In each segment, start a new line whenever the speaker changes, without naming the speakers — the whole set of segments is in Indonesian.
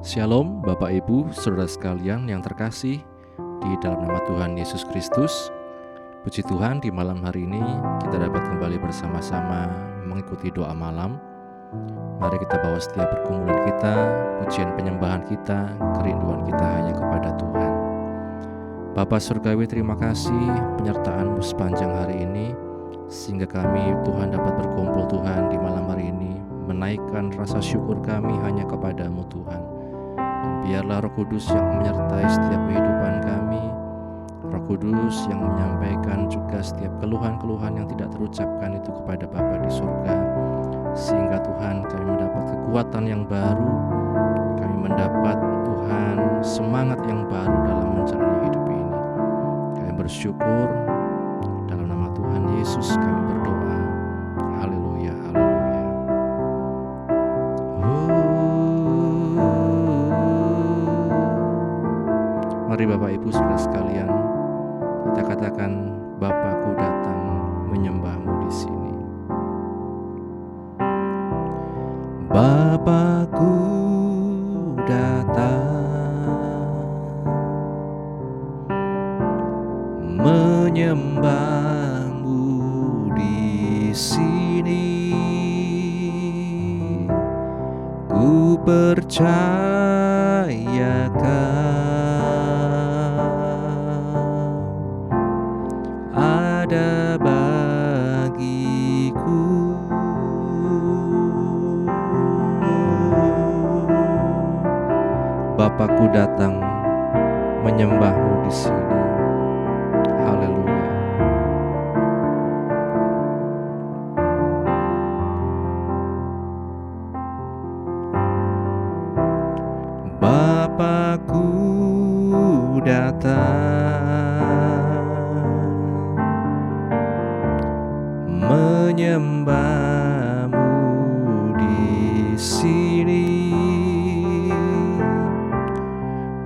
Shalom Bapak Ibu, Saudara sekalian yang terkasih di dalam nama Tuhan Yesus Kristus. Puji Tuhan, di malam hari ini kita dapat kembali bersama-sama mengikuti doa malam. Mari kita bawa setiap pergumulan kita, pujian penyembahan kita, kerinduan kita hanya kepada Tuhan. Bapa Surgawi, terima kasih penyertaan-Mu sepanjang hari ini, sehingga kami Tuhan dapat berkumpul Tuhan di malam hari ini, menaikkan rasa syukur kami hanya kepada-Mu Tuhan. Dan biarlah Roh Kudus yang menyertai setiap kehidupan kami, Roh Kudus yang menyampaikan juga setiap keluhan-keluhan yang tidak terucapkan itu kepada Bapa di surga, sehingga Tuhan kami mendapat kekuatan yang baru, kami mendapat Tuhan semangat yang baru dalam menjalani hidup ini. Kami bersyukur, dalam nama Tuhan Yesus kami berdoa. Haleluya, haleluya. Mari Bapak Ibu Saudara sekalian, kita katakan, Bapakku datang menyembah-Mu di sini. Bapakku datang menyembah-Mu di sini. Ku percayakan ada bagiku. Bapakku datang menyembah-Mu di sini. Haleluya. Bapakku datang menyembah-Mu di sini.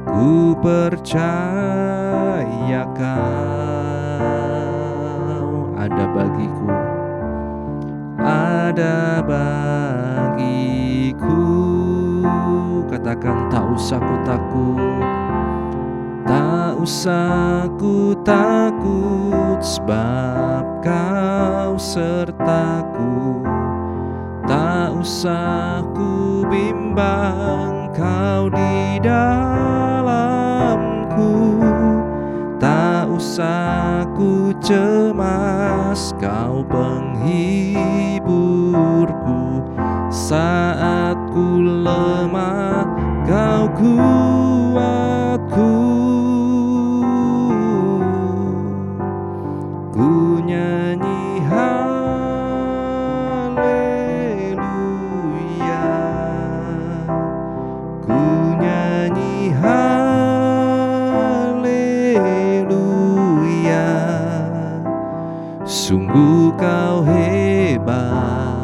Ku percaya Kau ada bagiku, ada bagiku. Katakan, tak usah ku takut, tak usah ku takut, sebab Kau sertaku. Tak usah ku bimbang, Kau di dalamku. Tak usah ku cemas, Kau penghiburku. Saat ku lemah, Kau kuatku. Ku nyanyi haleluya, ku nyanyi haleluya. Sungguh Kau hebat,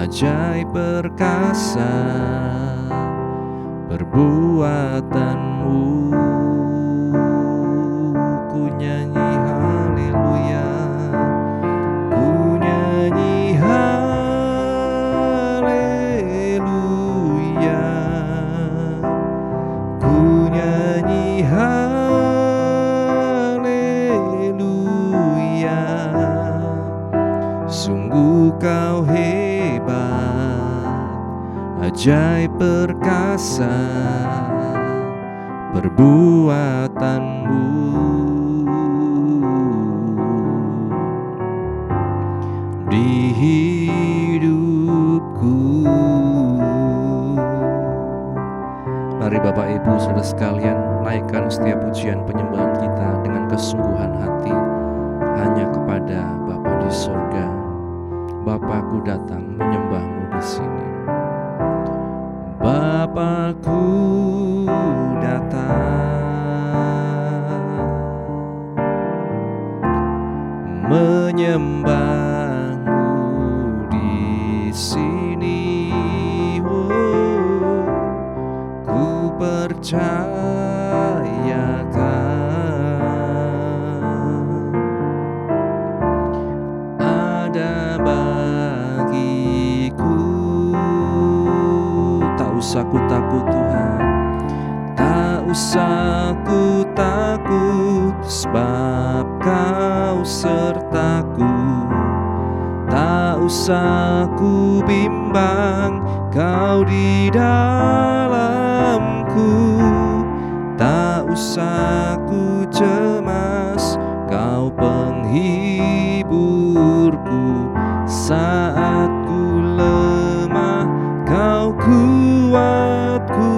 ajaib perkasa perbuatan-Mu. Ku nyanyi haleluya, ku nyanyi haleluya, ku nyanyi haleluya. Sungguh Kau hebat, ajaib perkasa perbuatan-Mu. Di hidupku. Mari Bapak Ibu Saudara sekalian, naikkan setiap pujian penyembahan kita dengan kesungguhan hati hanya kepada Bapa di surga. Bapakku datang menyembah-Mu di sini. Bapakku datang menyembah-Mu di sini. Oh, ku percayakan ada bagiku. Tak usah ku takut Tuhan, tak usah ku takut, sebab Kau sertaku. Tak usah ku bimbang, Kau di dalamku. Tak usah ku cemas, Kau penghiburku. Saat ku lemah, Kau kuatku.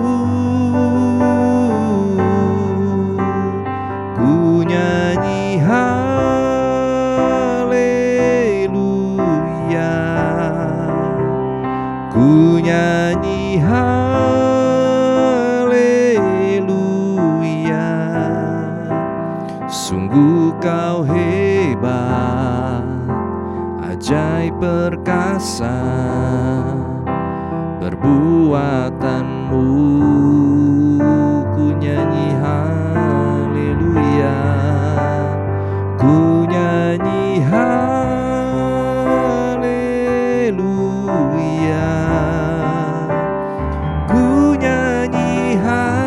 Ku nyanyi haleluya, ku nyanyi haleluya. Sungguh Kau hebat, ajaib perkasa, perbuatanmu. Ku nyanyi haleluya, ku nyanyi haleluya, ku nyanyi haleluya.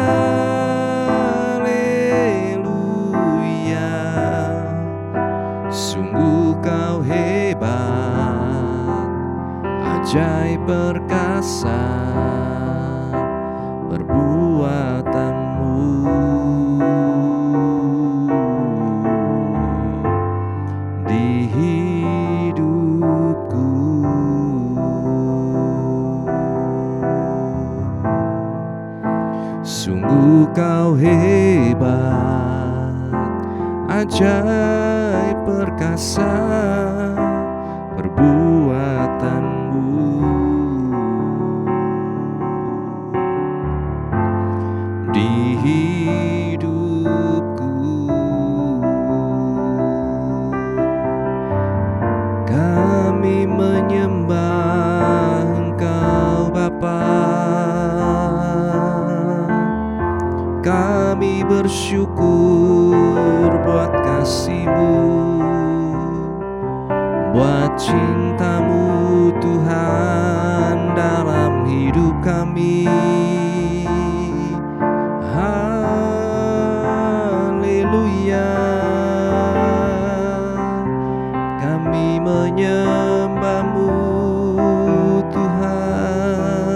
Sungguh Kau hebat, ajaib perkasa, perbuatanmu. Di hidupku, sungguh Kau hebat, ajaib perkasa, perbuatanmu. Di hidupku, kami menyembah Engkau Bapa. Kami bersyukur buat kasih-Mu, buat cinta-Mu Tuhan dalam hidup kami. Haleluya, kami menyembah-Mu Tuhan.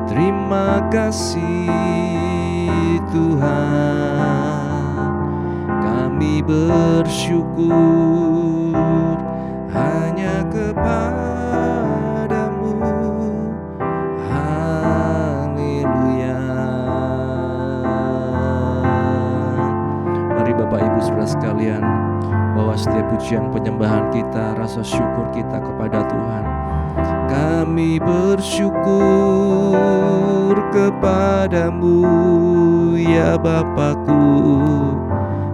Terima kasih Tuhan, kami bersyukur hanya kepada-Mu. Haleluya. Mari Bapak Ibu Saudara sekalian, bahwa setiap pujian penyembahan kita, rasa syukur kita kepada Tuhan. Kami bersyukur kepada-Mu ya Bapakku.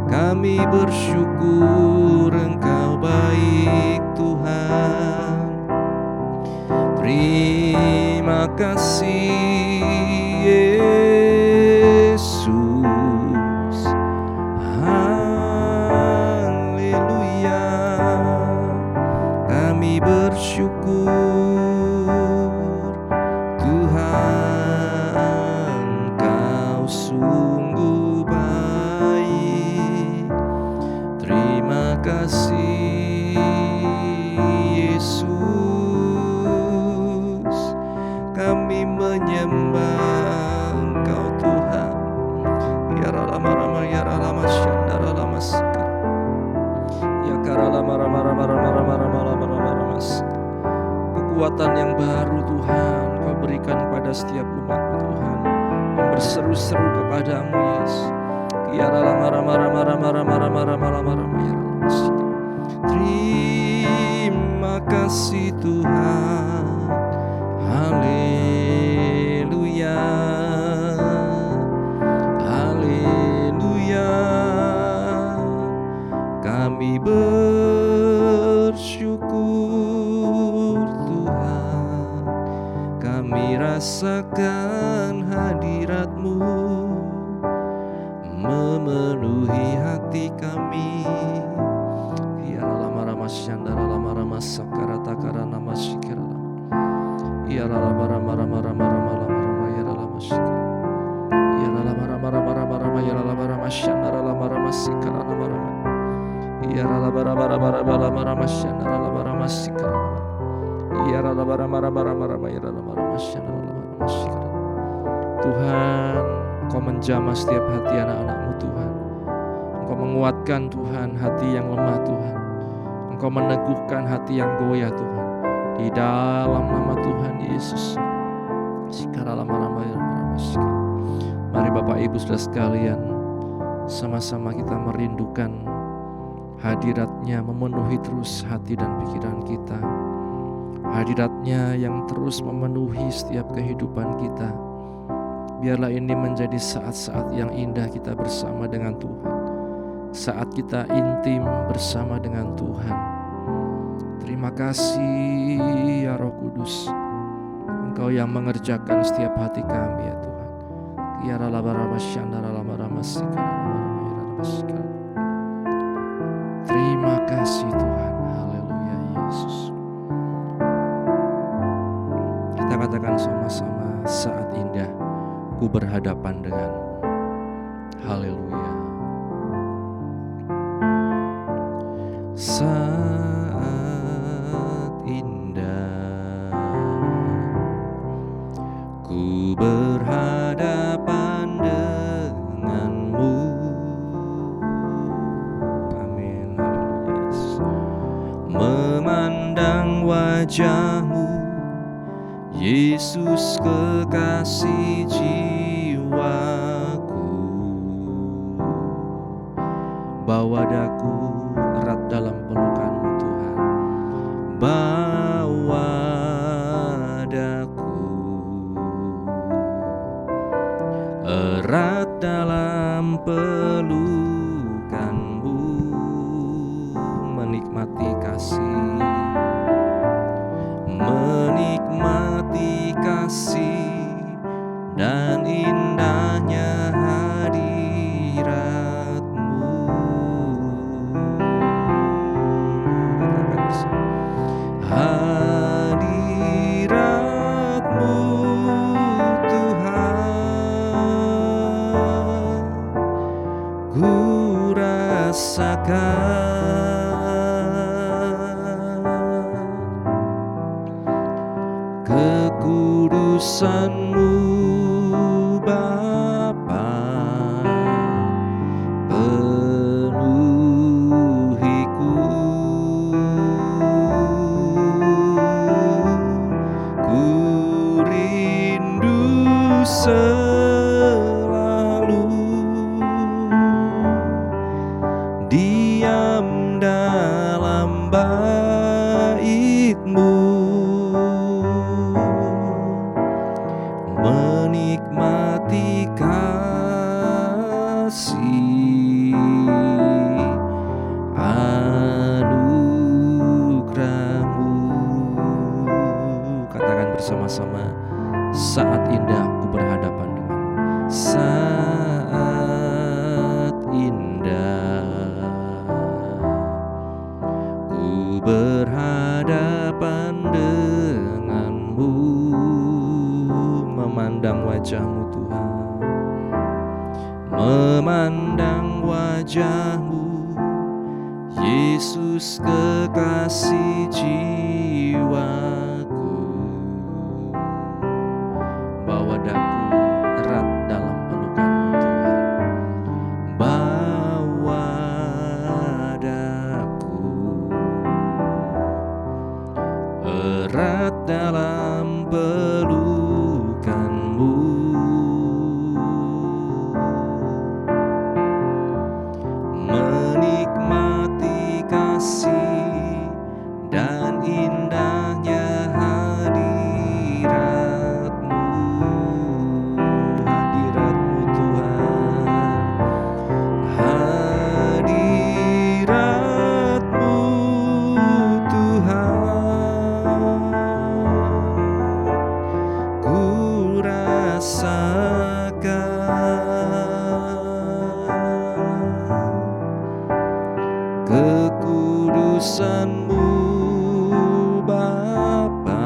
Kami bersyukur Engkau baik Tuhan. Terima kasih Yesus. Haleluya, kami bersyukur Tuhan, Kau sungguh baik. Terima kasih Yesus, kami menyembah Engkau Tuhan. Ya rama ya rama syandara lama sekar. Ya karalama rama. Kekuatan yang baru Tuhan Kau berikan pada setiap umat-Mu Tuhan, yang berseru-seru kepada-Mu Yesus. Ya rama ya rama sekar. Terima kasih Tuhan. Haleluya, haleluya, kami bersyukur Tuhan, kami rasakan hadirat-Mu memenuhi hati kami. Ya lama rama syandara lama rama sakara takara nama sikara. Ya Tuhan, Engkau menjamah setiap hati anak-anak-Mu Tuhan. Engkau menguatkan Tuhan hati yang lemah Tuhan. Engkau meneguhkan hati yang goyah Tuhan. Di dalam nama Tuhan Yesus. Mari Bapak Ibu Saudara sekalian, sama-sama kita merindukan hadirat-Nya memenuhi terus hati dan pikiran kita. Hadirat-Nya yang terus memenuhi setiap kehidupan kita. Biarlah ini menjadi saat-saat yang indah kita bersama dengan Tuhan. Saat kita intim bersama dengan Tuhan. Terima kasih ya Roh Kudus. Engkau yang mengerjakan setiap hati kami ya Tuhan. Terima kasih Tuhan. Haleluya Yesus. Kita katakan sama-sama, saat indah ku berhadapan denganmu. Haleluya. Saat indah ku berhadapan denganmu. Amin. Haleluya. Memandang wajahmu, Yesus kekasih jiwaku. Bawa daku erat dalam pelukan-Mu Tuhan. Bawa daku erat dalam pelukan-Mu, menikmati kasih, menikmati kasih dan indahnya hadirat-Mu. Katakan bersama. Hadirat-Mu Tuhan, ku rasakan kekudusan-Mu Bapa, penuhiku. Ku rindu selalu diam dalam bait-Mu, menikmati kasih anugerah-Mu. Katakan bersama-sama, saat indah ku berhadapan denganmu. Saat indah ku berhadapan denganmu, memandang wajah-Mu Tuhan, memandang wajah-Mu, Yesus kekasih jiwaku. Bawa daku erat dalam pelukan-Mu Tuhan. Bawa daku erat dalam pelukan-Mu, menikmati kasih dan indahnya hadirat-Mu. Hadirat-Mu Tuhan, hadirat-Mu Tuhan, ku rasakan kekudusan-Mu Bapa,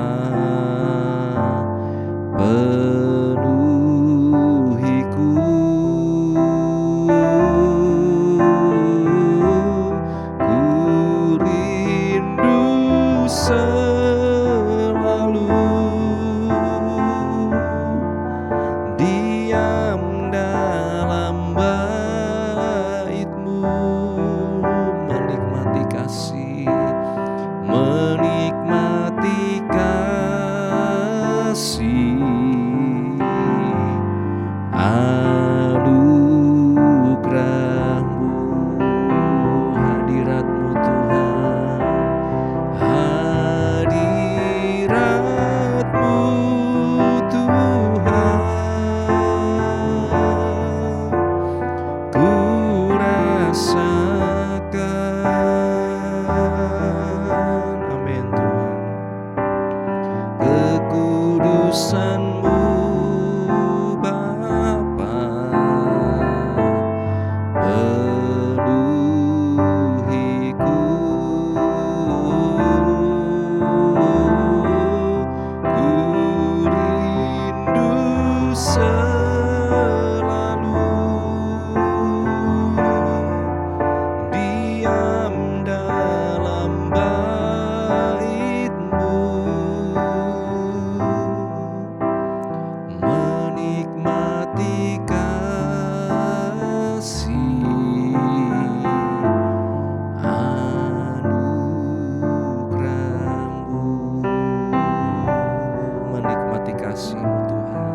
tebusanmu Bapa, penuhiku. Ku rindu selalu diam dalam bait-Mu, menikmati kasih anugerah-Mu, menikmati kasih-Mu Tuhan,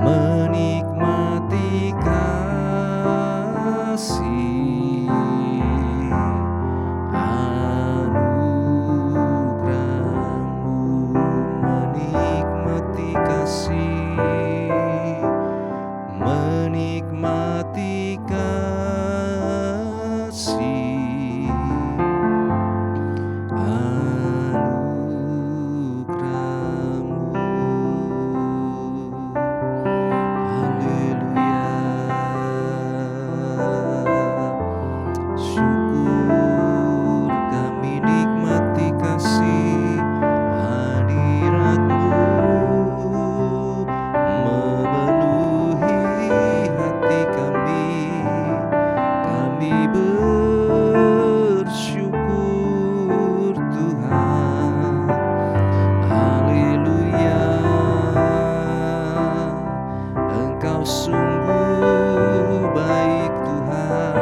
menikmati kasih anugerah-Mu, menikmati kasih, menikmati kasih anugerah-Mu. Haleluya. Syukur kami nikmati kasih hadirat-Mu, memenuhi hati kami. Kami bersyukur Tuhan. Haleluya. Engkau sungguh baik Tuhan.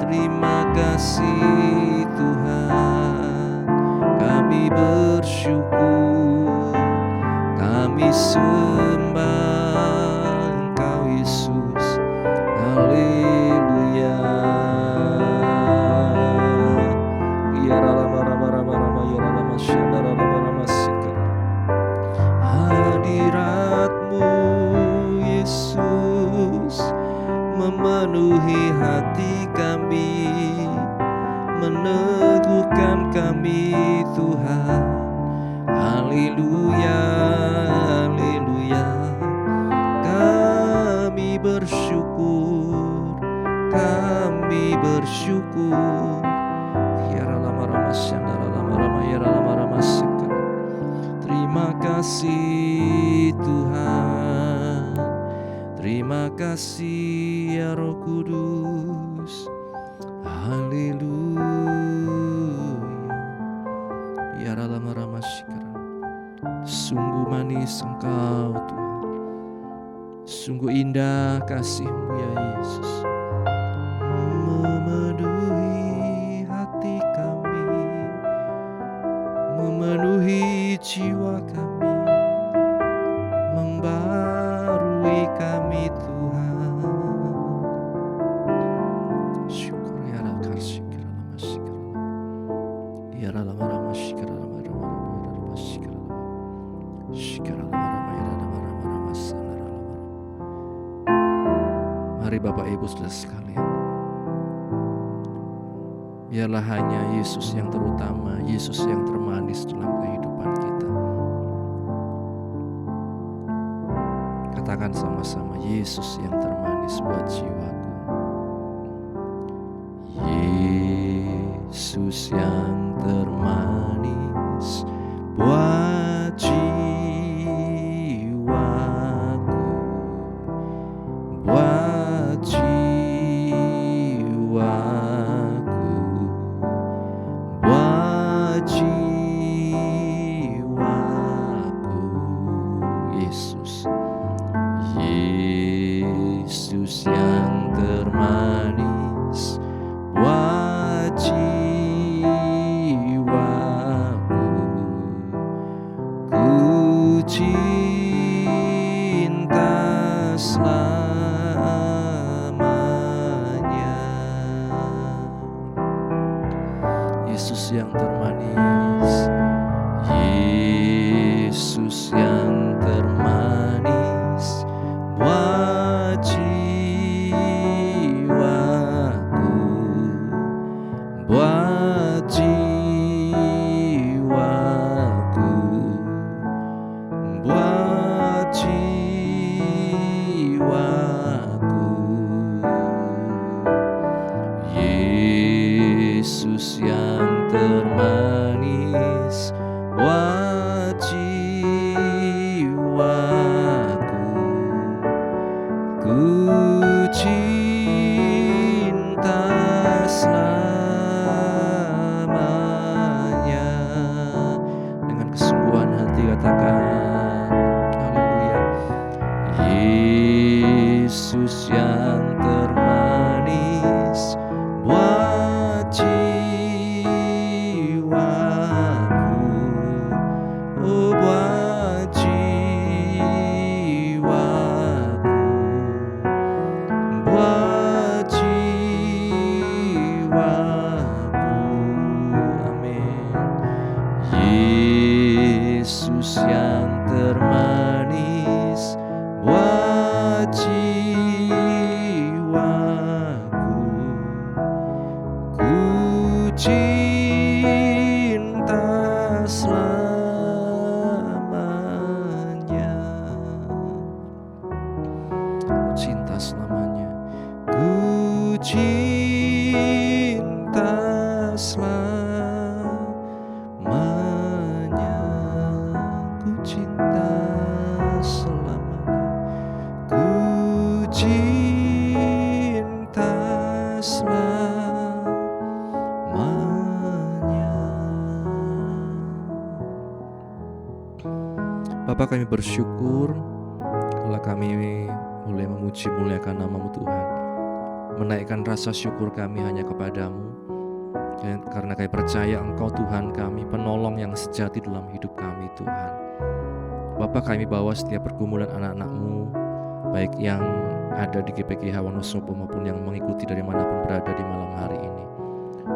Terima kasih Tuhan. Kami bersyukur. Kami sembah Engkau Yesus. Haleluya. Ya rama rama rama rama ya rama syanda rama rama sikar. Hadirat-Mu Yesus memenuhi hati kami, meneguhkan kami Tuhan. Haleluya, haleluya. Kami bersyukur, kami bersyukur. Tiara lama rama syandara lama rama yara lama rama sikar. Terima kasih Tuhan, terima kasih ya Roh Kudus. Haleluya. Ya lama rama sikar. Sungguh manis Engkau Tuhan, sungguh indah kasih-Mu ya Yesus, memenuhi hati kami, memenuhi jiwa kami, membarui kami Tuhan. Syukur ya Rakar Sikira Lama Sikira ya Lama Rama Sikira Lama Rama Rama Sikira Lama Sikira Lama Rama ya Rama Rama Rama Salara Lama. Mari Bapak Ibu Saudara sekalian, biarlah hanya Yesus yang terutama, Yesus yang termanis dalam kehidupan kita. Katakan sama-sama, Yesus yang termanis buat jiwaku. Yesus yang termanis buat jiwaku, buat jiwaku, buat jiwaku. Yesus, Yesus yang termanis buat jiwaku. Ku cinta selamanya. Yesus yang termanis, Yesus yang termanis buat jiwaku, buat jiwaku. disembuhkan. Haleluya. Yesus yang termanis buat jiwaku, oh buat jiwaku, buat jiwaku. Amin. Yesus yang termanis buat jiwaku, ku cinta selamanya, ku cinta selamanya, ku cinta selamanya, ku cinta selamanya, ku cinta selamanya. Bapa, kami bersyukur kalau kami boleh memuji muliakan nama-Mu Tuhan, menaikkan rasa syukur kami hanya kepadamu, karena kami percaya Engkau Tuhan kami, penolong yang sejati dalam hidup kami Tuhan. Bapa, kami bawa setiap pergumulan anak-anak-Mu, baik yang ada di GPKH Wonosobo maupun yang mengikuti dari manapun berada di malam hari ini.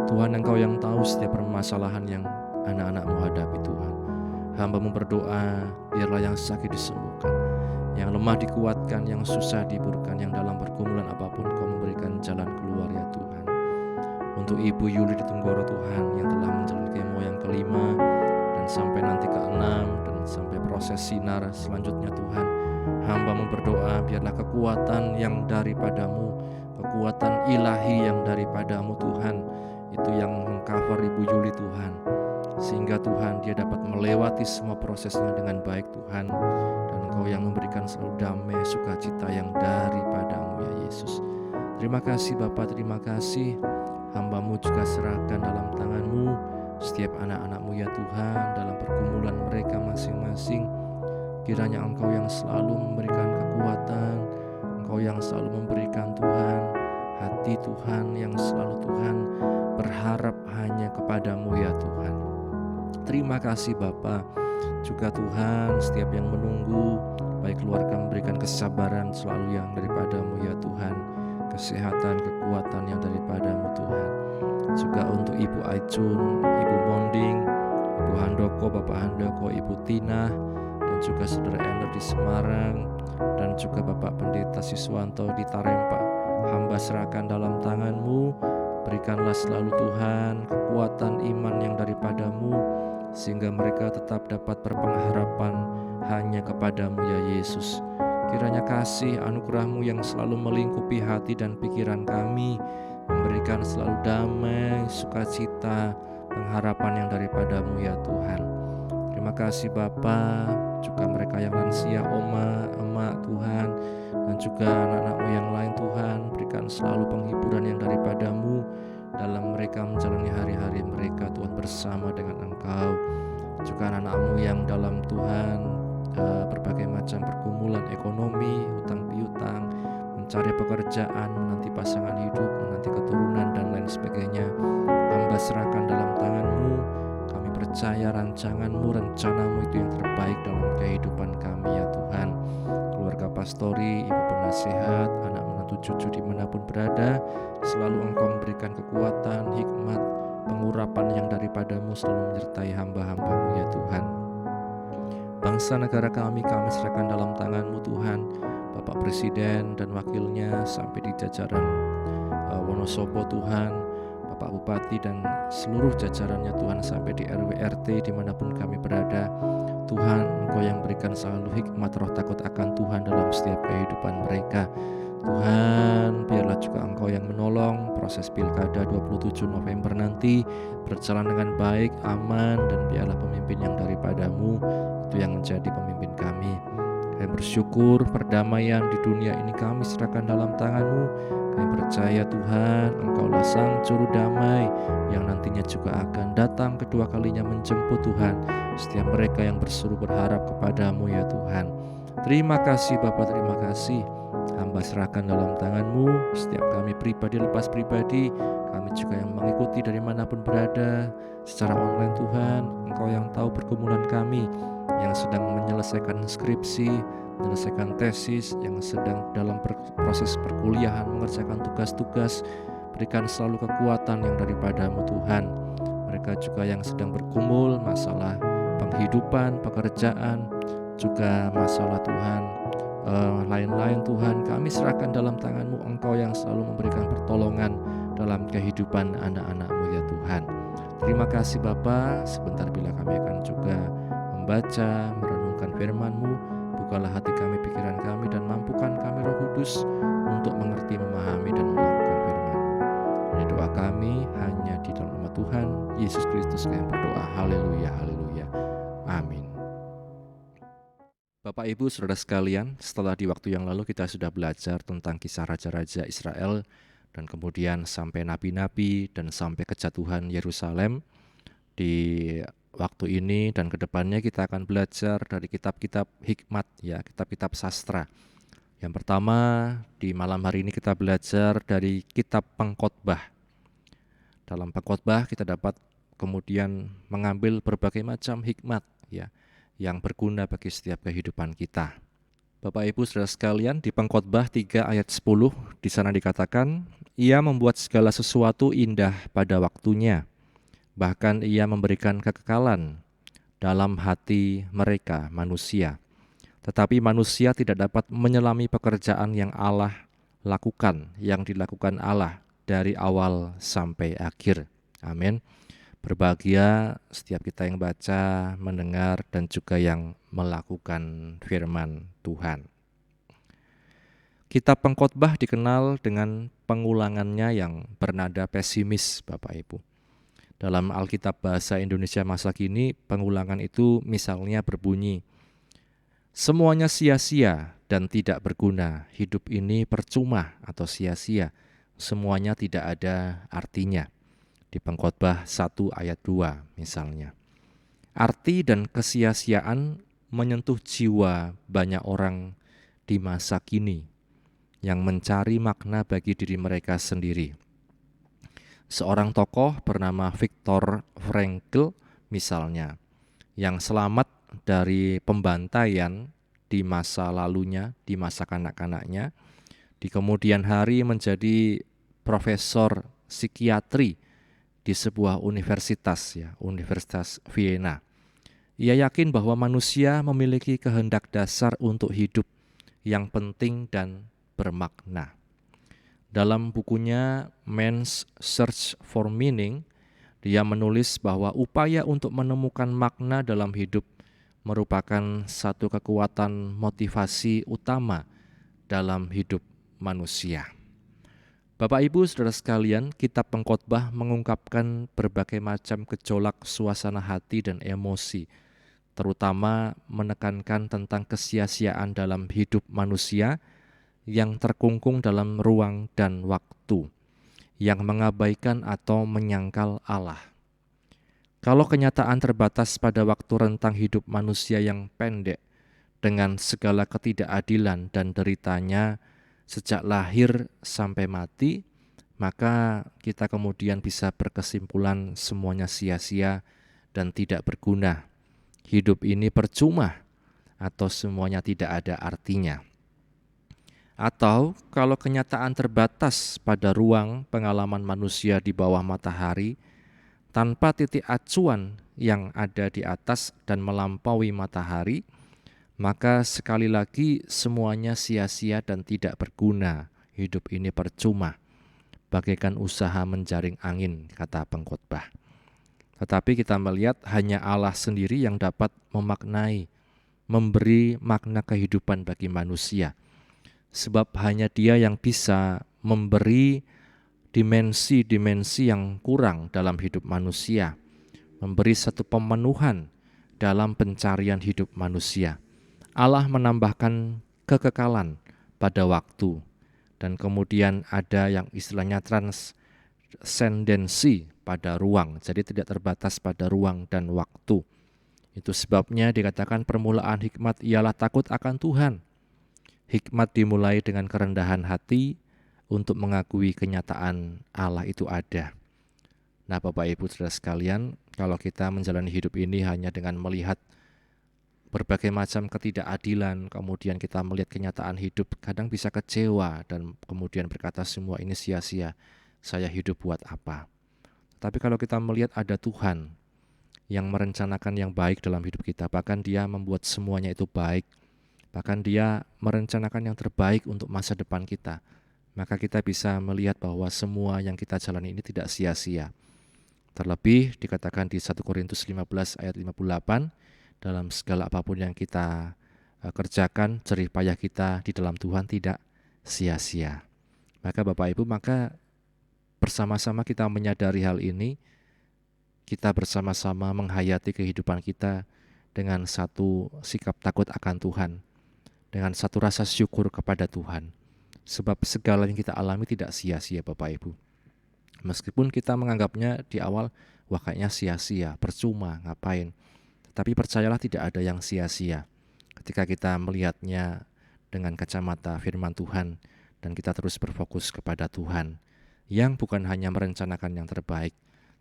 Tuhan, Engkau yang tahu setiap permasalahan yang anak-anak-Mu hadapi Tuhan. Hamba-Mu berdoa, biarlah yang sakit disembuhkan, yang lemah dikuatkan, yang susah dihiburkan, yang dalam pergumulan apapun Kau memberikan jalan keluar ya Tuhan. Untuk Ibu Yuli di Tunggoro Tuhan, yang telah menjalani kemo yang kelima dan sampai nanti ke-6 dan sampai proses sinar selanjutnya Tuhan, hamba-Mu berdoa biarlah kekuatan yang daripadamu, kekuatan ilahi yang daripadamu Tuhan, itu yang mengcover Ibu Yuli Tuhan, sehingga Tuhan dia dapat melewati semua prosesnya dengan baik Tuhan, dan Engkau yang memberikan selalu damai sukacita yang daripadamu ya Yesus. Terima kasih Bapa, terima kasih. Hamba-Mu juga serahkan dalam tangan-Mu setiap anak-anak-Mu ya Tuhan, dalam pergumulan mereka masing-masing. Kiranya Engkau yang selalu memberikan kekuatan, Engkau yang selalu memberikan Tuhan hati Tuhan, yang selalu Tuhan berharap hanya kepadamu ya Tuhan. Terima kasih Bapa. Juga Tuhan, setiap yang menunggu, baik keluarga memberikan kesabaran selalu yang daripadamu ya Tuhan, kesehatan, kekuatan yang daripadamu Tuhan. Juga untuk Ibu Aicun, Ibu Monding, Ibu Handoko, Bapak Handoko, Ibu Tina, dan juga Saudara Ender di Semarang, dan juga Bapak Pendeta Siswanto di Tarempa. Hamba serahkan dalam tangan-Mu. Berikanlah selalu Tuhan kekuatan iman yang daripadamu, sehingga mereka tetap dapat berpengharapan hanya kepadamu ya Yesus. Kiranya kasih anugerah-Mu yang selalu melingkupi hati dan pikiran kami, memberikan selalu damai, sukacita, pengharapan yang daripadamu ya Tuhan. Terima kasih Bapa. Juga mereka yang lansia, oma, emak Tuhan, dan juga anak-anak-Mu yang lain Tuhan, berikan selalu penghiburan yang daripadamu dalam mereka menjalani hari-hari mereka Tuhan bersama dengan Engkau. Juga anak-anak-Mu yang dalam Tuhan berbagai macam pergumulan ekonomi, hutang piutang, mencari pekerjaan, menanti pasangan hidup, menanti keturunan dan lain sebagainya, hamba serahkan dalam tangan-Mu. Kami percaya rancangan-Mu, rencana-Mu itu yang terbaik dalam kehidupan kami ya Tuhan. Keluarga pastori, ibu penasehat, anak menantu cucu dimanapun berada, selalu Engkau memberikan kekuatan, hikmat, pengurapan yang daripadamu selalu menyertai hamba-hamba-Mu ya Tuhan. Bangsa negara kami serahkan dalam tangan-Mu Tuhan. Bapak Presiden dan wakilnya sampai di jajaran Wonosobo Tuhan, Bapak Bupati dan seluruh jajarannya Tuhan, sampai di RW RT dimanapun kami berada. Tuhan, Engkau yang berikan selalu hikmat roh takut akan Tuhan dalam setiap kehidupan mereka. Tuhan, biarlah juga Engkau yang menolong proses pilkada 27 November nanti berjalan dengan baik, aman, dan biarlah pemimpin yang daripadamu itu yang menjadi pemimpin kami. Kami bersyukur perdamaian di dunia ini kami serahkan dalam tangan-Mu. Kami percaya Tuhan, Engkaulah Sang Juru Damai yang nantinya juga akan datang kedua kalinya menjemput Tuhan setiap mereka yang berseru berharap kepadamu ya Tuhan. Terima kasih Bapa, terima kasih. Hamba serahkan dalam tangan-Mu setiap kami pribadi lepas pribadi, kami juga yang mengikuti dari manapun berada secara online Tuhan. Engkau yang tahu pergumulan kami yang sedang menyelesaikan skripsi, menyelesaikan tesis, yang sedang dalam proses perkuliahan, mengerjakan tugas-tugas. Berikan selalu kekuatan yang daripada-Mu Tuhan. Mereka juga yang sedang bergumul masalah penghidupan, pekerjaan, juga masalah Tuhan lain-lain Tuhan, kami serahkan dalam tangan-Mu. Engkau yang selalu memberikan pertolongan dalam kehidupan anak-anak-Mu ya Tuhan. Terima kasih Bapa. Sebentar bila kami akan juga membaca, merenungkan firman-Mu, bukalah hati kami, pikiran kami, dan mampukan kami Roh Kudus untuk mengerti, memahami, dan melakukan firman-Mu. Ini doa kami hanya di dalam nama Tuhan Yesus Kristus kami berdoa. Haleluya, haleluya, amin. Bapak Ibu Saudara sekalian, setelah di waktu yang lalu kita sudah belajar tentang kisah raja-raja Israel dan kemudian sampai nabi-nabi dan sampai kejatuhan Yerusalem. Di waktu ini dan kedepannya kita akan belajar dari kitab-kitab hikmat ya, kitab-kitab sastra. Yang pertama di malam hari ini kita belajar dari kitab Pengkhotbah. Dalam Pengkhotbah kita dapat kemudian mengambil berbagai macam hikmat ya, yang berguna bagi setiap kehidupan kita. Bapak Ibu Saudara sekalian, di Pengkhotbah 3 ayat 10 di sana dikatakan, Ia membuat segala sesuatu indah pada waktunya, bahkan Ia memberikan kekekalan dalam hati mereka manusia. Tetapi manusia tidak dapat menyelami pekerjaan yang Allah lakukan, yang dilakukan Allah dari awal sampai akhir. Amin. Berbahagia setiap kita yang baca, mendengar, dan juga yang melakukan firman Tuhan. Kitab Pengkhotbah dikenal dengan pengulangannya yang bernada pesimis, Bapak Ibu. Dalam Alkitab Bahasa Indonesia masa kini, pengulangan itu misalnya berbunyi, semuanya sia-sia dan tidak berguna, hidup ini percuma atau sia-sia, semuanya tidak ada artinya. Di Pengkhotbah 1 ayat 2 misalnya. Arti dan kesia-siaan menyentuh jiwa banyak orang di masa kini yang mencari makna bagi diri mereka sendiri. Seorang tokoh bernama Viktor Frankl misalnya, yang selamat dari pembantaian di masa lalunya, di masa kanak-kanaknya, di kemudian hari menjadi profesor psikiatri di sebuah universitas ya, Universitas Vienna. Ia yakin bahwa manusia memiliki kehendak dasar untuk hidup yang penting dan bermakna. Dalam bukunya Man's Search for Meaning, dia menulis bahwa upaya untuk menemukan makna dalam hidup merupakan satu kekuatan motivasi utama dalam hidup manusia. Bapak Ibu Saudara sekalian, kitab Pengkhotbah mengungkapkan berbagai macam gejolak suasana hati dan emosi, terutama menekankan tentang kesia-siaan dalam hidup manusia yang terkungkung dalam ruang dan waktu, yang mengabaikan atau menyangkal Allah. Kalau kenyataan terbatas pada waktu rentang hidup manusia yang pendek dengan segala ketidakadilan dan deritanya sejak lahir sampai mati, maka kita kemudian bisa berkesimpulan semuanya sia-sia dan tidak berguna. Hidup ini percuma atau semuanya tidak ada artinya. Atau kalau kenyataan terbatas pada ruang pengalaman manusia di bawah matahari, tanpa titik acuan yang ada di atas dan melampaui matahari, maka sekali lagi semuanya sia-sia dan tidak berguna. Hidup ini percuma, bagaikan usaha menjaring angin, kata Pengkhotbah. Tetapi kita melihat hanya Allah sendiri yang dapat memaknai, memberi makna kehidupan bagi manusia. Sebab hanya Dia yang bisa memberi dimensi-dimensi yang kurang dalam hidup manusia, memberi satu pemenuhan dalam pencarian hidup manusia. Allah menambahkan kekekalan pada waktu Dan kemudian ada yang istilahnya transcendensi pada ruang, jadi tidak terbatas pada ruang dan waktu. Itu sebabnya dikatakan permulaan hikmat ialah takut akan Tuhan. Hikmat dimulai dengan kerendahan hati untuk mengakui kenyataan Allah itu ada. Nah, Bapak Ibu Saudara sekalian, kalau kita menjalani hidup ini hanya dengan melihat berbagai macam ketidakadilan, kemudian kita melihat kenyataan hidup, kadang bisa kecewa dan kemudian berkata semua ini sia-sia, saya hidup buat apa? Tapi kalau kita melihat ada Tuhan yang merencanakan yang baik dalam hidup kita, bahkan Dia membuat semuanya itu baik, bahkan Dia merencanakan yang terbaik untuk masa depan kita, maka kita bisa melihat bahwa semua yang kita jalani ini tidak sia-sia. Terlebih dikatakan di 1 Korintus 15 ayat 58, dalam segala apapun yang kita kerjakan, jerih payah kita di dalam Tuhan tidak sia-sia. Maka Bapak Ibu, maka bersama-sama kita menyadari hal ini, kita bersama-sama menghayati kehidupan kita dengan satu sikap takut akan Tuhan, dengan satu rasa syukur kepada Tuhan. Sebab segala yang kita alami tidak sia-sia Bapak Ibu. Meskipun kita menganggapnya di awal, wah kayaknya sia-sia, percuma, ngapain. Tapi percayalah tidak ada yang sia-sia ketika kita melihatnya dengan kacamata firman Tuhan dan kita terus berfokus kepada Tuhan yang bukan hanya merencanakan yang terbaik,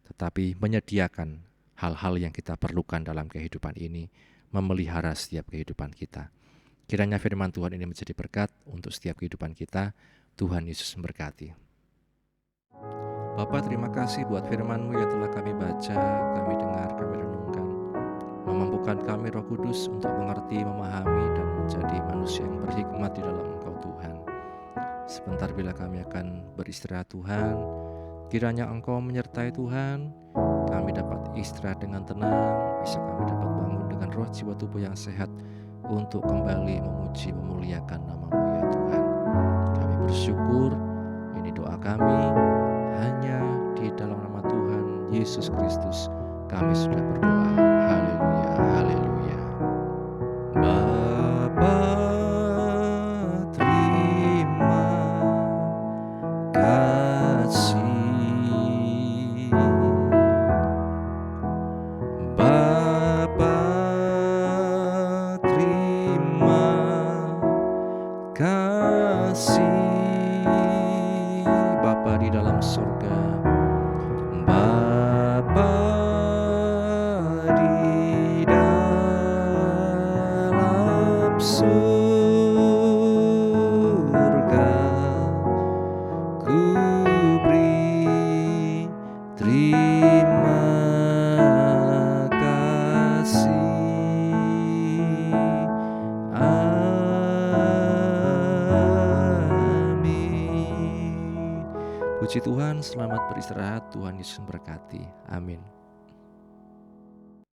tetapi menyediakan hal-hal yang kita perlukan dalam kehidupan ini, memelihara setiap kehidupan kita. Kiranya firman Tuhan ini menjadi berkat untuk setiap kehidupan kita. Tuhan Yesus memberkati. Bapa, terima kasih buat firman-Mu yang telah kami baca, kami dengar, kami renungkan. Memampukan kami Roh Kudus untuk mengerti, memahami, dan menjadi manusia yang berhikmat di dalam Engkau Tuhan. Sebentar bila kami akan beristirahat Tuhan, kiranya Engkau menyertai Tuhan, kami dapat istirahat dengan tenang, bisa kami dapat bangun dengan roh jiwa tubuh yang sehat untuk kembali memuji memuliakan nama-Mu ya Tuhan. Kami bersyukur, ini doa kami, hanya di dalam nama Tuhan Yesus Kristus kami sudah berdoa. Haleluya, haleluya. Bapa, terima kasih. Bapa, terima kasih. Bapa di dalam surga, Bapa di dalam surga, ku beri terima kasih. Amin. Puji Tuhan, selamat beristirahat. Tuhan Yesus memberkati. Amin.